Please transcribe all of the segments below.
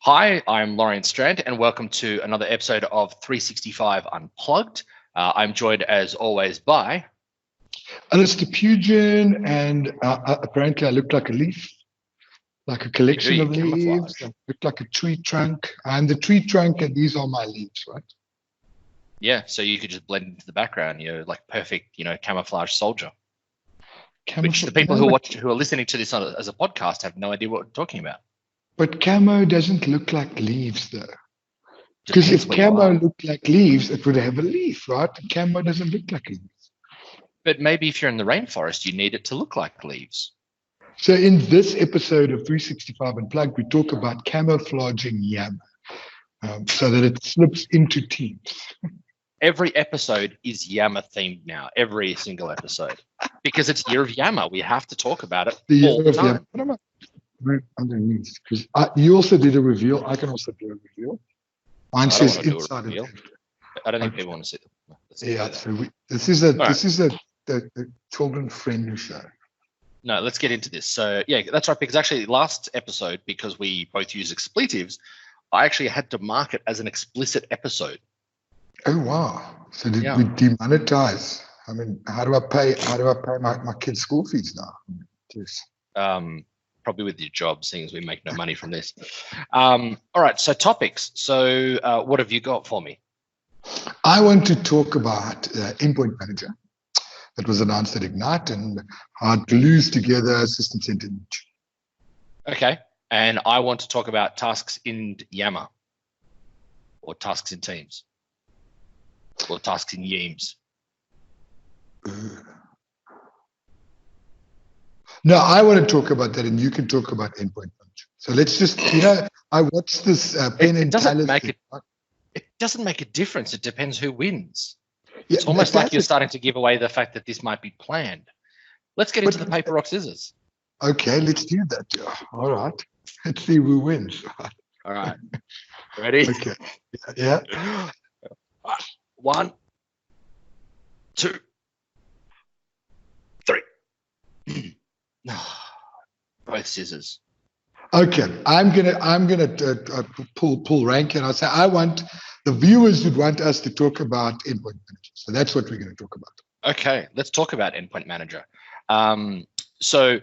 Hi, I'm Loryan Strant, and welcome to another episode of 365 Unplugged. I'm joined, as always, by Alistair Pugin, and apparently I look like a leaf, like a collection of leaves. I look like a tree trunk. I'm the tree trunk, and these are my leaves, right? Yeah, so you could just blend into the background. You're like perfect, camouflage soldier. Which the people who are listening to this as a podcast have no idea what we're talking about. But camo doesn't look like leaves, though. Because if camo looked like leaves, it would have a leaf, right? Camo doesn't look like leaves. But maybe if you're in the rainforest, you need it to look like leaves. So in this episode of 365 Unplugged, we talk about camouflaging Yammer so that it slips into teams. Every episode is Yammer themed now, every single episode. Because it's Year of Yammer. We have to talk about it all the time. Underneath, because you also did a reveal. I can also do a reveal. Mine says inside. I don't think people want to see them. Yeah, so this is a children-friendly show. No, let's get into this. So yeah, that's right. Because actually, last episode, because we both use expletives, I actually had to mark it as an explicit episode. Oh wow! So did we demonetize? I mean, how do I pay my kids' school fees now? Jeez. Probably with your job, seeing as we make no money from this. All right, so topics. So what have you got for me? I want to talk about Endpoint Manager that was announced at Ignite and how it glues together System Center. Okay, and I want to talk about tasks in Yammer or tasks in Teams or tasks in Yeams. No, I want to talk about that, and you can talk about Endpoint Manager. So let's just, I watched this Penn and Teller. It doesn't make a difference. It depends who wins. Yeah, it's almost like you're starting to give away the fact that this might be planned. Let's get into the paper, rock, scissors. Okay, let's do that. All right. Let's see who wins. All right. Ready? Okay. Yeah. 1, 2, 3. Both scissors. Okay, I'm gonna pull rank, and I'll say I want the viewers would want us to talk about Endpoint Manager, so that's what we're going to talk about. Okay, let's talk about Endpoint Manager. So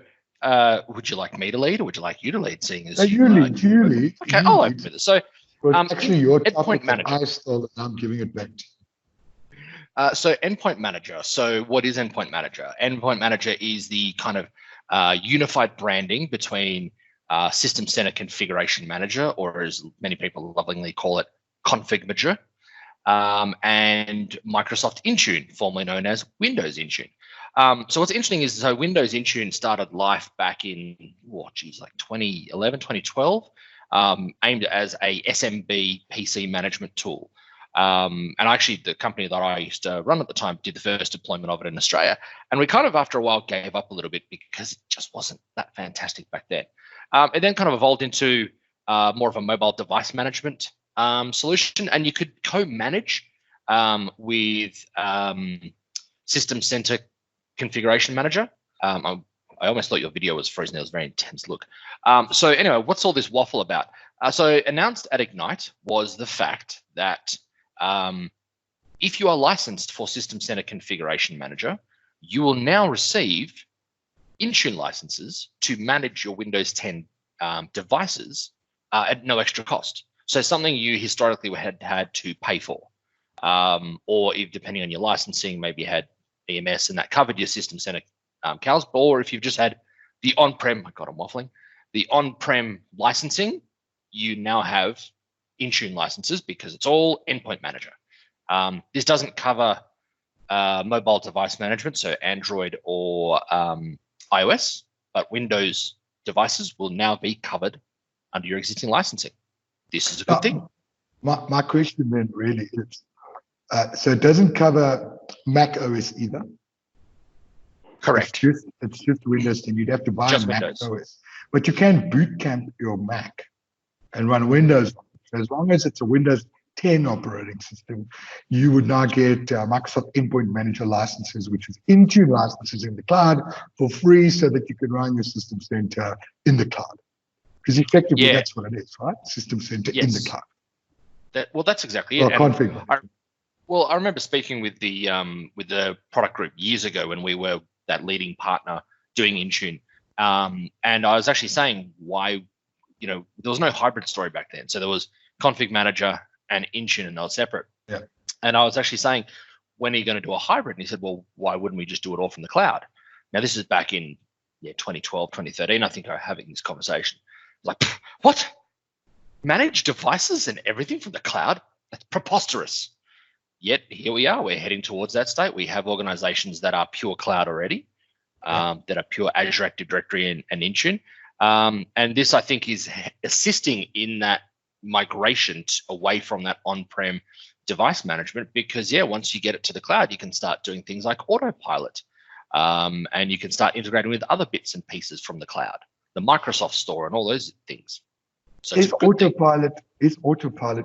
would you like me to lead, or would you like you to lead? Seeing as you lead. Okay, I'll open with it. So actually, your Endpoint Manager. I stole, and I'm giving it back to you. So Endpoint Manager. So what is Endpoint Manager? Endpoint Manager is the kind of unified branding between System Center Configuration Manager, or as many people lovingly call it, Config Manager, and Microsoft Intune, formerly known as Windows Intune. So what's interesting is, so Windows Intune started life back in, like 2011, 2012, aimed as a SMB PC management tool. And actually, the company that I used to run at the time did the first deployment of it in Australia. And we kind of, after a while, gave up a little bit because it just wasn't that fantastic back then. It then kind of evolved into more of a mobile device management solution. And you could co-manage with System Center Configuration Manager. I almost thought your video was frozen. It was a very intense look. So anyway, what's all this waffle about? So announced at Ignite was the fact that if you are licensed for System Center Configuration Manager, you will now receive Intune licenses to manage your Windows 10 devices at no extra cost. So something you historically had to pay for, or if depending on your licensing, maybe you had EMS and that covered your System Center cows, or if you've just had the on-prem, I'm waffling, the on-prem licensing, you now have Intune licenses because it's all Endpoint Manager. This doesn't cover mobile device management, so Android or iOS, but Windows devices will now be covered under your existing licensing. This is a good thing. My question then really is, so it doesn't cover Mac OS either? Correct. It's just Windows 10. You'd have to buy a Mac OS. But you can boot camp your Mac and run Windows. So as long as it's a Windows 10 operating system, you would now get Microsoft Endpoint Manager licenses, which is Intune licenses in the cloud for free so that you can run your System Center in the cloud. Because effectively, Yeah. that's what it is, right? System center in the cloud. That's exactly Or it. config. I remember speaking with the product group years ago when we were that leading partner doing Intune, and I was actually saying why, there was no hybrid story back then. So there was config manager and Intune, and they were separate. Yeah. And I was actually saying, when are you going to do a hybrid? And he said, well, why wouldn't we just do it all from the cloud? Now this is back in 2012, 2013. I think I was having this conversation. Like, what? Manage devices and everything from the cloud? That's preposterous. Yet here we are. We're heading towards that state. We have organizations that are pure cloud already, that are pure Azure Active Directory and Intune. And this, I think, is assisting in that migration away from that on-prem device management, because once you get it to the cloud, you can start doing things like autopilot, and you can start integrating with other bits and pieces from the cloud, the Microsoft Store and all those things. So is autopilot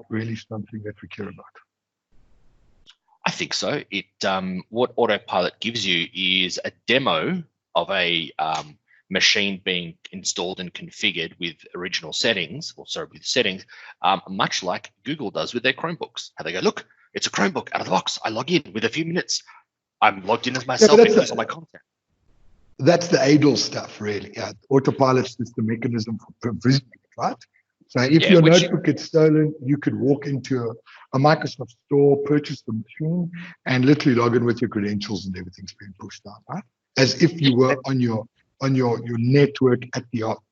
really something that we care about? I think so. What autopilot gives you is a demo of a machine being installed and configured with original settings, much like Google does with their Chromebooks. How they go, look, it's a Chromebook out of the box. I log in with a few minutes. I'm logged in as myself and use all my content. That's the idle stuff, really. Autopilot is the mechanism for provisioning, right? So if your notebook gets stolen, you could walk into a Microsoft store, purchase the machine, and literally log in with your credentials and everything's being pushed out, right? As if you were on your network at the office.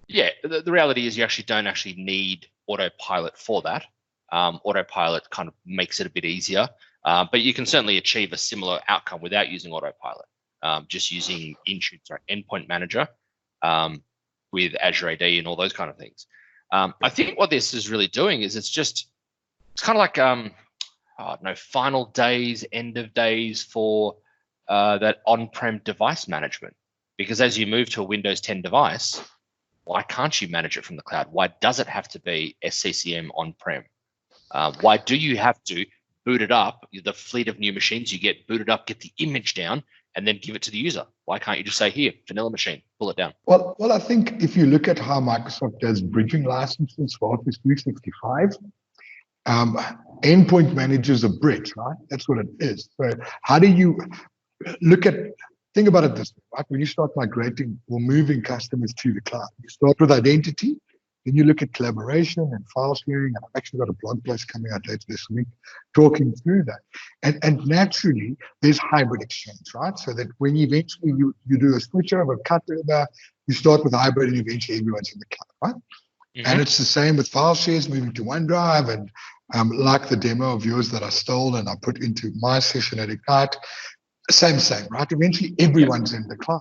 Yeah, the reality is you actually don't need autopilot for that. Autopilot kind of makes it a bit easier, but you can certainly achieve a similar outcome without using autopilot, just using Intune, Endpoint Manager, with Azure AD and all those kind of things. I think what this is really doing is it's kind of like final days, end of days for that on-prem device management. Because as you move to a Windows 10 device, why can't you manage it from the cloud? Why does it have to be SCCM on-prem? Why do you have to boot it up, the fleet of new machines you get booted up, get the image down, and then give it to the user? Why can't you just say, here, vanilla machine, pull it down? Well, I think if you look at how Microsoft does bridging licenses for Office 365, Endpoint Manager is a bridge, right? That's what it is. So how do you think about it this way, right? When you start migrating or moving customers to the cloud, you start with identity, then you look at collaboration and file sharing. And I've actually got a blog post coming out later this week talking through that. And naturally, there's hybrid exchange, right? So that when eventually you do a switch over, cut over, you start with hybrid and eventually everyone's in the cloud, right? Mm-hmm. And it's the same with file shares moving to OneDrive, and like the demo of yours that I stole and I put into my session at Ignite. Same, right? Eventually, everyone's in the cloud.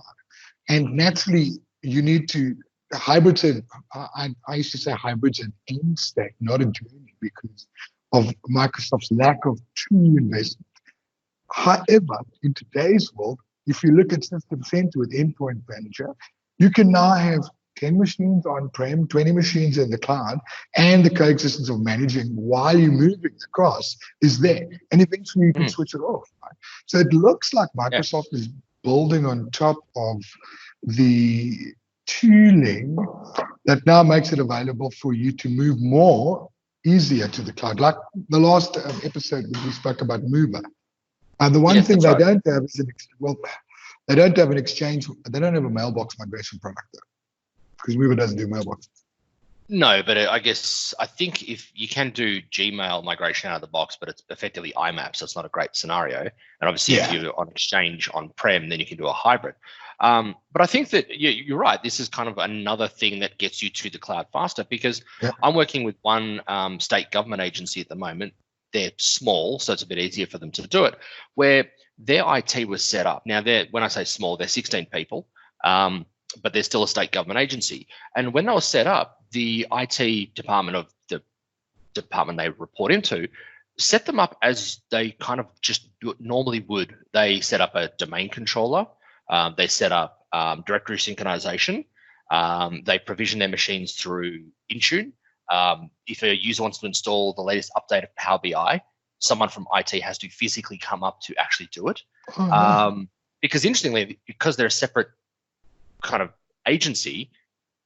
And naturally, you need to, hybrids, I used to say hybrids an end state, not a journey, because of Microsoft's lack of true investment. However, in today's world, if you look at System Center with Endpoint Manager, you can now have 10 machines on-prem, 20 machines in the cloud, and the coexistence of managing while you're moving across is there. And eventually you can switch it off. Right? So it looks like Microsoft is building on top of the tooling that now makes it available for you to move more easier to the cloud. Like the last episode when we spoke about Mover. The one thing they don't have is they don't have an exchange. They don't have a mailbox migration product though. Because Mover doesn't do mailbox. No, but I think if you can do Gmail migration out of the box, but it's effectively IMAP, so it's not a great scenario. And obviously, if you're on Exchange on-prem, then you can do a hybrid. But I think that you're right. This is kind of another thing that gets you to the cloud faster, because I'm working with one state government agency at the moment. They're small, so it's a bit easier for them to do it, where their IT was set up. Now, when I say small, they're 16 people. But they're still a state government agency. And when they were set up, the IT department of the department they report into set them up as they kind of just normally would. They set up a domain controller. They set up directory synchronization. They provision their machines through Intune. If a user wants to install the latest update of Power BI, someone from IT has to physically come up to actually do it. Because interestingly, because they're a separate kind of agency,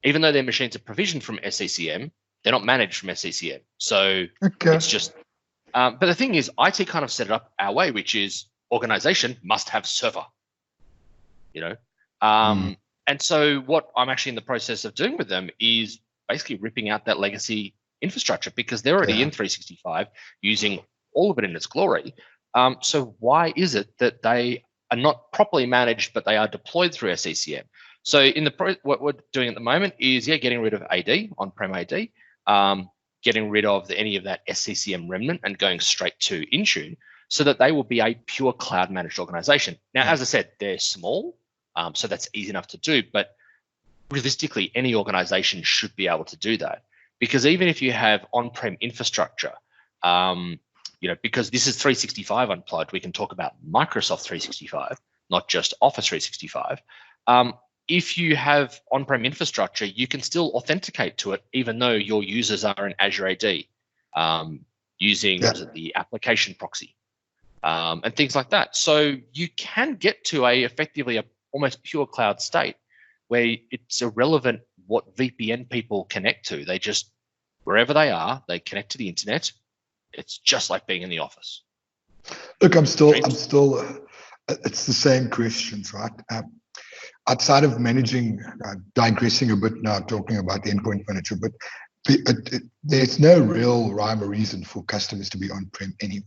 even though their machines are provisioned from SCCM, they're not managed from SCCM. So it's just, but the thing is, IT kind of set it up our way, which is organization must have server, And so what I'm actually in the process of doing with them is basically ripping out that legacy infrastructure, because they're already in 365 using all of it in its glory. So why is it that they are not properly managed, but they are deployed through SCCM? So in what we're doing at the moment is getting rid of AD, on-prem AD, getting rid of any of that SCCM remnant and going straight to Intune, so that they will be a pure cloud managed organization. Now, as I said, they're small, so that's easy enough to do, but realistically, any organization should be able to do that, because even if you have on-prem infrastructure, because this is 365 Unplugged, we can talk about Microsoft 365, not just Office 365. If you have on-prem infrastructure, you can still authenticate to it, even though your users are in Azure AD, using the application proxy, and things like that. So you can get to effectively a almost pure cloud state where it's irrelevant what VPN people connect to. They just, wherever they are, they connect to the internet. It's just like being in the office. Look, I'm still, it's the same questions, right? Outside of managing, digressing a bit now, talking about the endpoint manager, but there's no real rhyme or reason for customers to be on-prem anyway.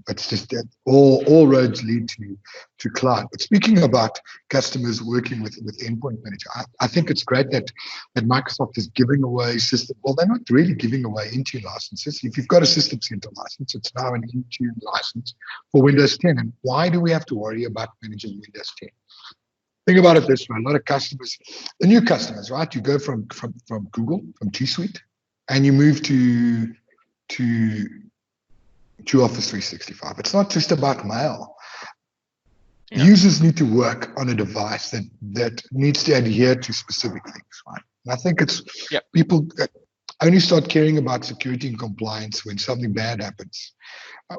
It's just that all roads lead to cloud. But speaking about customers working with Endpoint Manager, I think it's great that Microsoft is giving away system. Well, they're not really giving away Intune licenses. If you've got a System Center license, it's now an Intune license for Windows 10. And why do we have to worry about managing Windows 10? Think about it this way: a lot of customers, the new customers, right? You go from Google, from G Suite, and you move to Office 365. It's not just about mail. Yeah. Users need to work on a device that needs to adhere to specific things, right? And I think it's people only start caring about security and compliance when something bad happens.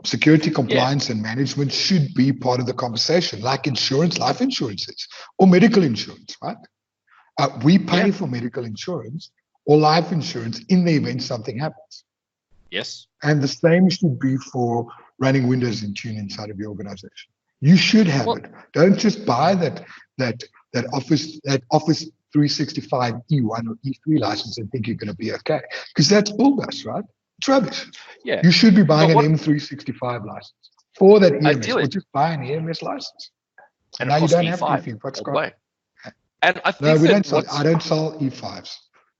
Security, compliance, and management should be part of the conversation, like insurance, life insurances, or medical insurance, right? We pay for medical insurance or life insurance in the event something happens. Yes. And the same should be for running Windows Intune inside of your organization. You should have it. Don't just buy that Office 365 E1 or E3 license and think you're going to be okay, because that's bullshit, right? It's rubbish. Yeah. You should be buying an M365 license for that EMS, or just buy an EMS license. And now you don't E5, have E5. What's going? And I think no, we don't sell. I don't sell E5s.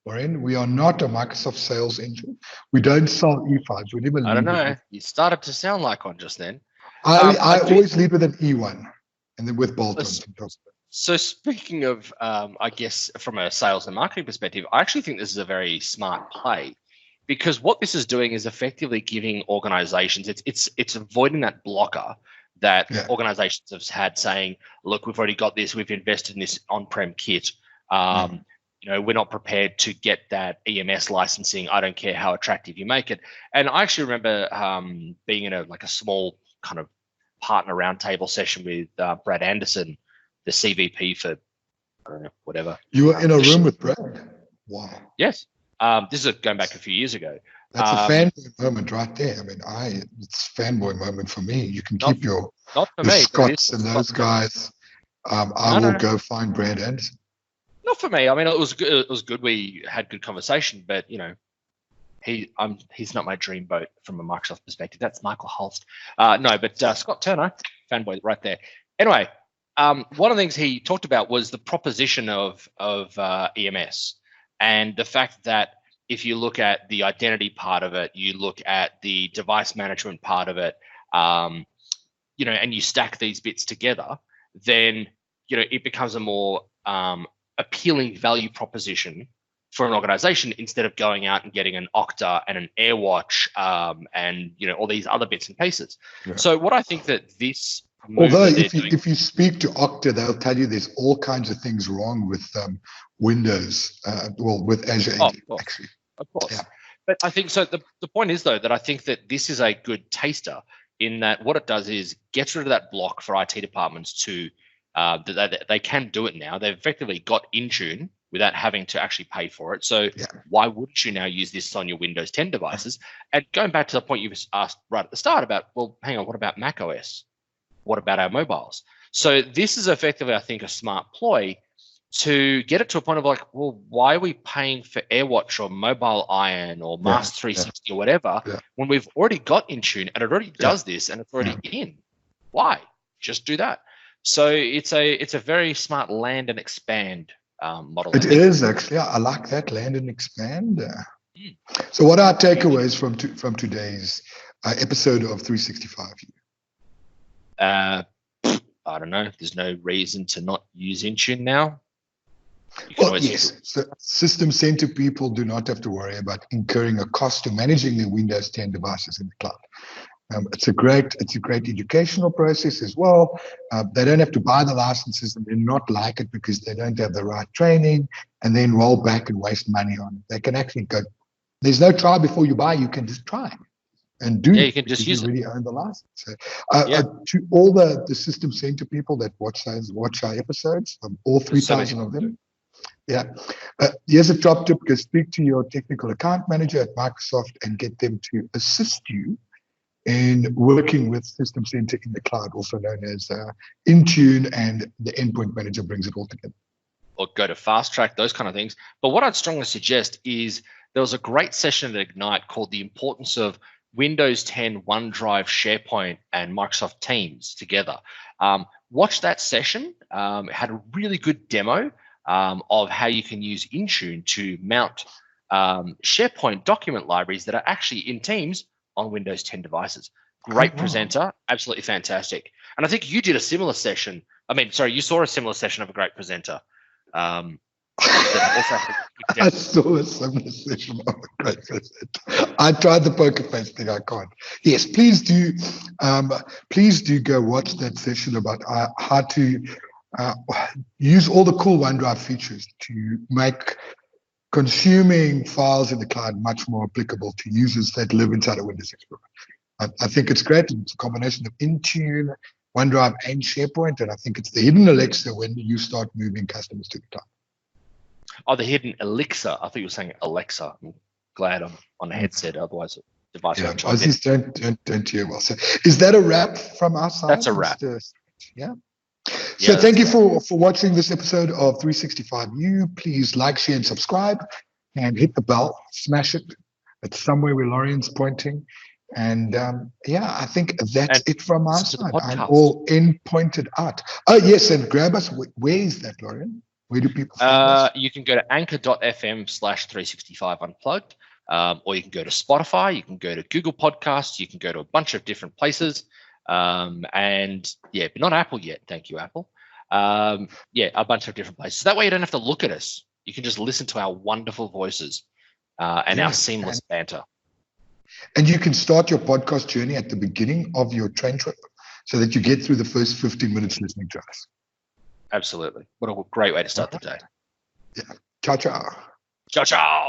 Loryan, we are not a Microsoft sales engine. We don't sell E5s. We never. I don't know. You started to sound like one just then. I always lead with an E1, and then with bolt-ons. So speaking of, I guess from a sales and marketing perspective, I actually think this is a very smart play, because what this is doing is effectively giving organizations, it's avoiding that blocker that organizations have had, saying, look, we've already got this, we've invested in this on-prem kit. We're not prepared to get that EMS licensing. I don't care how attractive you make it. And I actually remember being in a small kind of partner roundtable session with Brad Anderson, the CVP for, I don't know, whatever. You were in a room with Brad? Wow. Yes. This is going back a few years ago. That's a fanboy moment right there. I mean, it's a fanboy moment for me. You can keep your Scots and those guys. I will go find Brad Anderson. Not for me. I mean, it was good. It was good. We had good conversation, but he's not my dream boat from a Microsoft perspective. That's Michael Holst. No, but Scott Turner, fanboy right there. Anyway, one of the things he talked about was the proposition of EMS, and the fact that if you look at the identity part of it, you look at the device management part of it, and you stack these bits together, then it becomes a more appealing value proposition for an organization, instead of going out and getting an Okta and an AirWatch and all these other bits and pieces. Yeah. So what I think that this, although if you speak to Okta, they'll tell you there's all kinds of things wrong with Windows, with Azure AD, actually. Of course. Yeah. But I think so. The point is, though, that I think that this is a good taster, in that what it does is gets rid of that block for IT departments to that they can do it now. They've effectively got Intune without having to actually pay for it. So why wouldn't you now use this on your Windows 10 devices? And going back to the point you asked right at the start about, well, hang on, what about Mac OS? What about our mobiles? So this is effectively, I think, a smart ploy to get it to a point of like, well, why are we paying for AirWatch or Mobile Iron or Master 360 or whatever when we've already got Intune and it already does this and it's already in? Why? Just do that. So it's a very smart land and expand model. It is actually. I like that, land and expand. So what are our takeaways from today's episode of 365? I don't know. There's no reason to not use Intune now. Well, yes. So system center people do not have to worry about incurring a cost to managing their Windows 10 devices in the cloud. It's a great educational process as well. They don't have to buy the licenses and then not like it because they don't have the right training and then roll back and waste money on it. They can actually go. There's no try before you buy. You can just try and do. Yeah, you can just use it. You already own the license. So, to all the system center people that watch our episodes, all 3,000 of them. Yeah. Here's a top tip: go speak to your technical account manager at Microsoft and get them to assist you in working with System Center in the cloud, also known as Intune, and the Endpoint Manager brings it all together. Or go to Fast Track, those kind of things. But what I'd strongly suggest is there was a great session at Ignite called The Importance of Windows 10, OneDrive, SharePoint, and Microsoft Teams together. Watch that session. It had a really good demo of how you can use Intune to mount SharePoint document libraries that are actually in Teams on Windows 10 devices. Great presenter, absolutely fantastic. And I think you did a similar session. You saw a similar session of a great presenter. I saw a similar session of a great presenter. I tried the poker face thing. I can't. Yes, please do. Please do go watch that session about how to use all the cool OneDrive features to make consuming files in the cloud much more applicable to users that live inside a Windows Explorer. I think it's great. It's a combination of Intune, OneDrive, and SharePoint, and I think it's the hidden Alexa when you start moving customers to the cloud. Oh, the hidden Elixir. I thought you were saying Alexa. I'm glad I'm on a headset. Otherwise, the device. Yeah, Aussies don't hear well. So, is that a wrap from our side? That's a wrap. Yeah. So thank you for watching this episode of 365U. Please like, share, and subscribe, and hit the bell. Smash it. It's somewhere where Loryan's pointing. And I think that's it from our side. I'm all in-pointed out. Oh, yes, and grab us. Where is that, Loryan? Where do people find us? You can go to anchor.fm/365 Unplugged, or you can go to Spotify. You can go to Google Podcasts. You can go to a bunch of different places. But not Apple yet. Thank you, Apple. A bunch of different places. That way you don't have to look at us. You can just listen to our wonderful voices and our seamless banter. And you can start your podcast journey at the beginning of your train trip so that you get through the first 15 minutes listening to us. Absolutely. What a great way to start the day. Yeah. Ciao, ciao. Ciao, ciao.